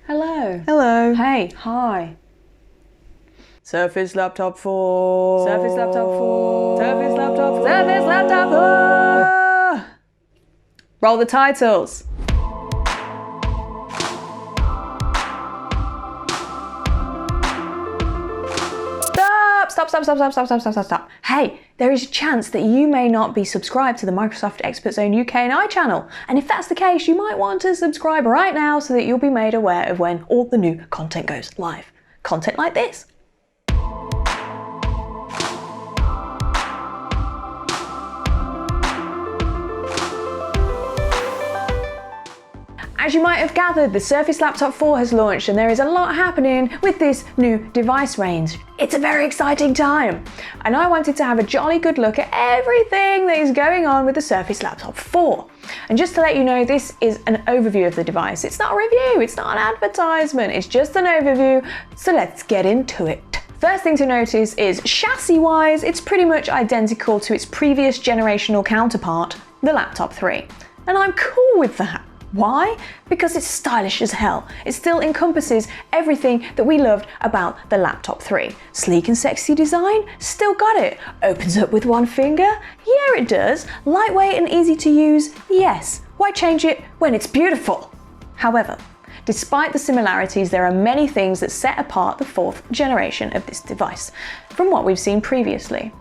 Hello. Hello. Hey, hi. Surface Laptop 4. Surface Laptop 4. Surface Laptop 4. Surface Laptop 4. Roll the titles. Stop. Hey, there is a chance that you may not be subscribed to the Microsoft Expert Zone UK and I channel. And if that's the case, you might want to subscribe right now so that you'll be made aware of when all the new content goes live. Content like this. As you might have gathered, the Surface Laptop 4 has launched and there is a lot happening with this new device range. It's a very exciting time. And I wanted to have a jolly good look at everything that is going on with the Surface Laptop 4. And just to let you know, this is an overview of the device. It's not a review, it's not an advertisement, it's just an overview. So let's get into it. First thing to notice is chassis-wise, it's pretty much identical to its previous generational counterpart, the Laptop 3. And I'm cool with that. Why? Because it's stylish as hell. It still encompasses everything that we loved about the Laptop 3. Sleek and sexy design? Still got it. Opens up with one finger? Yeah, it does. Lightweight and easy to use? Yes. Why change it when it's beautiful? However, despite the similarities, there are many things that set apart the fourth generation of this device from what we've seen previously.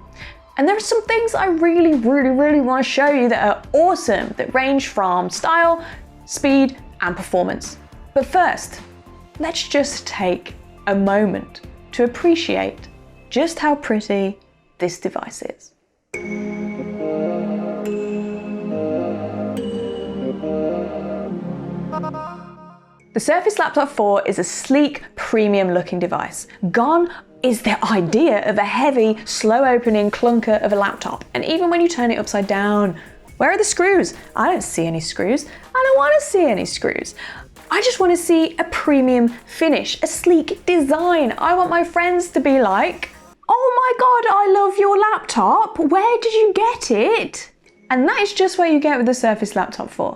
And there are some things I really want to show you that are awesome, that range from style, speed and performance. But first, let's just take a moment to appreciate just how pretty this device is. The Surface Laptop 4 is a sleek, premium looking device. Gone is the idea of a heavy, slow opening clunker of a laptop. And even when you turn it upside down, where are the screws? I don't see any screws. I don't want to see any screws. I just want to see a premium finish, a sleek design. I want my friends to be like, oh my God, I love your laptop. Where did you get it? And that is just what you get with the Surface Laptop 4.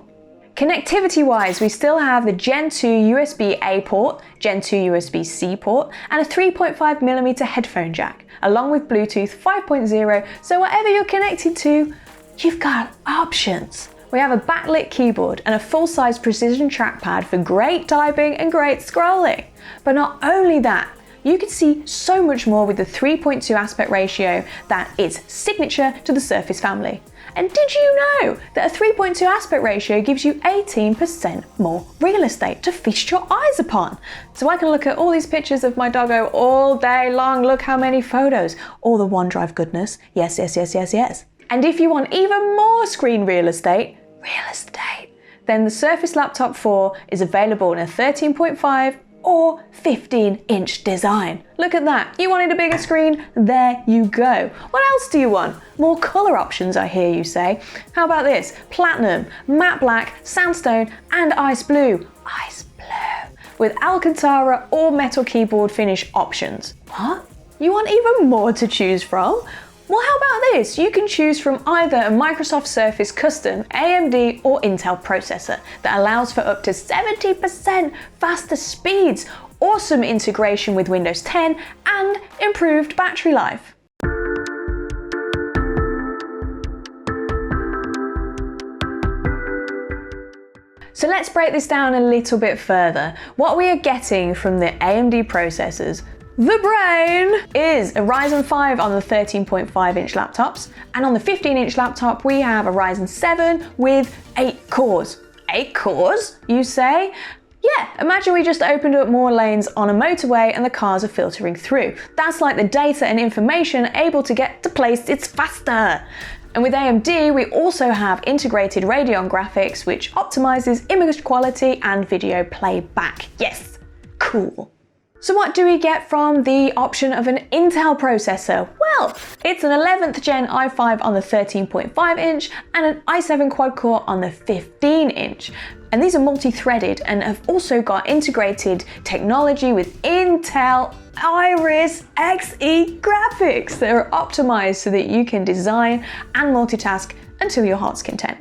Connectivity-wise, we still have the Gen 2 USB-A port, Gen 2 USB-C port, and a 3.5mm headphone jack, along with Bluetooth 5.0, so whatever you're connected to, you've got options. We have a backlit keyboard and a full-size precision trackpad for great typing and great scrolling. But not only that, you can see so much more with the 3.2 aspect ratio that is signature to the Surface family. And did you know that a 3.2 aspect ratio gives you 18% more real estate to feast your eyes upon? So I can look at all these pictures of my doggo all day long. Look how many photos. All the OneDrive goodness. Yes. And if you want even more screen real estate, then the Surface Laptop 4 is available in a 13.5 or 15-inch design. Look at that. You wanted a bigger screen? There you go. What else do you want? More color options, I hear you say. How about this? Platinum, matte black, sandstone, and ice blue. Ice blue. With Alcantara or metal keyboard finish options. What? You want even more to choose from? Well, how about this? You can choose from either a Microsoft Surface custom, AMD or Intel processor that allows for up to 70% faster speeds, awesome integration with Windows 10, and improved battery life. So let's break this down a little bit further. What we are getting from the AMD processors, the brain, is a Ryzen 5 on the 13.5-inch laptops, and on the 15-inch laptop we have a Ryzen 7 with 8 cores. 8 cores, you say? Yeah, imagine we just opened up more lanes on a motorway and the cars are filtering through. That's like the data and information able to get to places faster. And with AMD, we also have integrated Radeon graphics, which optimizes image quality and video playback. Yes, cool. So what do we get from the option of an Intel processor? Well, it's an 11th gen i5 on the 13.5-inch and an i7 quad-core on the 15-inch. And these are multi-threaded and have also got integrated technology with Intel Iris Xe graphics that are optimized so that you can design and multitask until your heart's content.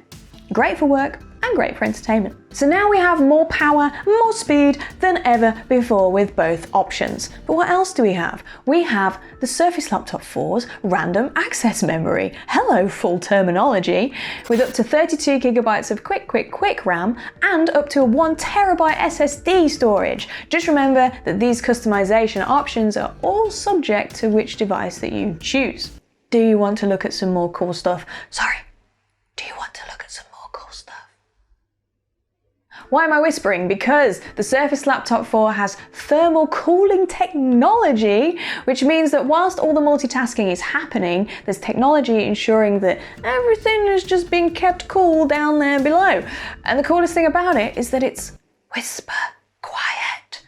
Great for work and great for entertainment. So now we have more power, more speed than ever before with both options. But what else do we have? We have the Surface Laptop 4's random access memory. Hello, full terminology. With up to 32 gigabytes of quick RAM and up to a 1 terabyte SSD storage. Just remember that these customization options are all subject to which device that you choose. Do you want to look at some more cool stuff? Sorry, do you want to look at some more cool stuff? Why am I whispering? Because the Surface Laptop 4 has thermal cooling technology, which means that whilst all the multitasking is happening, there's technology ensuring that everything is just being kept cool down there below. And the coolest thing about it is that it's whisper quiet,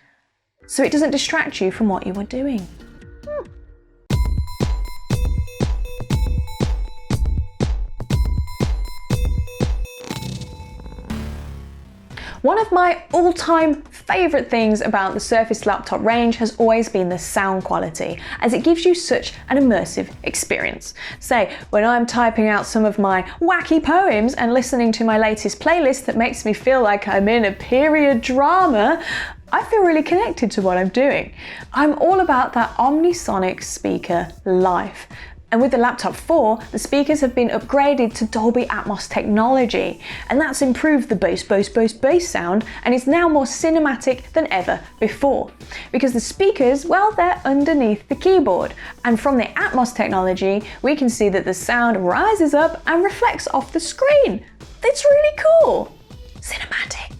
so it doesn't distract you from what you were doing. One of my all-time favourite things about the Surface Laptop range has always been the sound quality, as it gives you such an immersive experience. Say, when I'm typing out some of my wacky poems and listening to my latest playlist that makes me feel like I'm in a period drama, I feel really connected to what I'm doing. I'm all about that omnisonic speaker life. And with the Laptop 4, the speakers have been upgraded to Dolby Atmos technology, and that's improved the bass sound, and is now more cinematic than ever before. Because the speakers, well, they're underneath the keyboard, and from the Atmos technology, we can see that the sound rises up and reflects off the screen. It's really cool. Cinematic.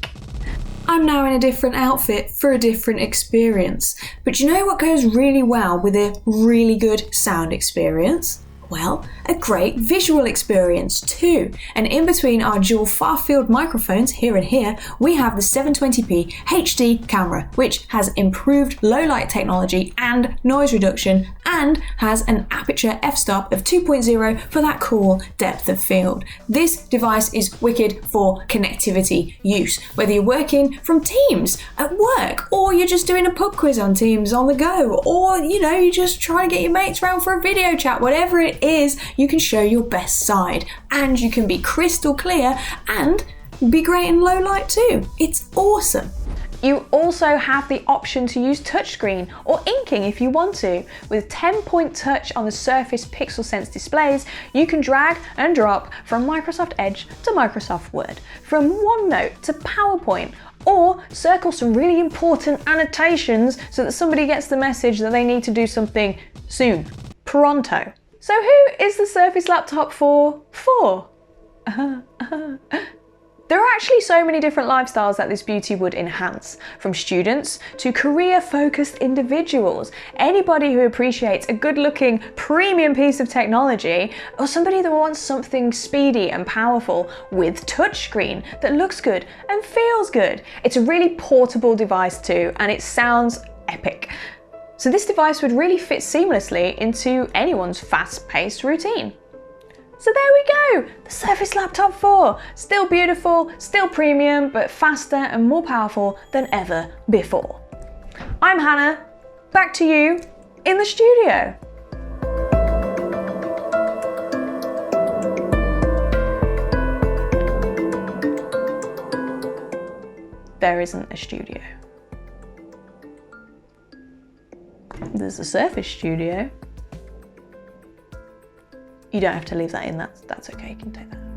I'm now in a different outfit for a different experience. But you know what goes really well with a really good sound experience? Well, a great visual experience too. And in between our dual far-field microphones here and here, we have the 720p HD camera, which has improved low light technology and noise reduction, and has an aperture f-stop of 2.0 for that cool depth of field. This device is wicked for connectivity use, whether you're working from Teams at work, or you're just doing a pub quiz on Teams on the go, or you're just trying to get your mates around for a video chat. Whatever it is, you can show your best side, and you can be crystal clear and be great in low light too. It's awesome. You also have the option to use touchscreen or inking if you want to. With 10-point touch on the Surface Pixel Sense displays, you can drag and drop from Microsoft Edge to Microsoft Word, from OneNote to PowerPoint, or circle some really important annotations so that somebody gets the message that they need to do something soon, pronto. So who is the Surface Laptop 4 for? There are actually so many different lifestyles that this beauty would enhance, from students to career-focused individuals, anybody who appreciates a good-looking premium piece of technology, or somebody that wants something speedy and powerful with touchscreen that looks good and feels good. It's a really portable device too, and it sounds epic. So this device would really fit seamlessly into anyone's fast-paced routine. So there we go, the Surface Laptop 4. Still beautiful, still premium, but faster and more powerful than ever before. I'm Hannah, back to you in the studio. There isn't a studio. There's a Surface studio. You don't have to leave that in, that's okay, you can take that out.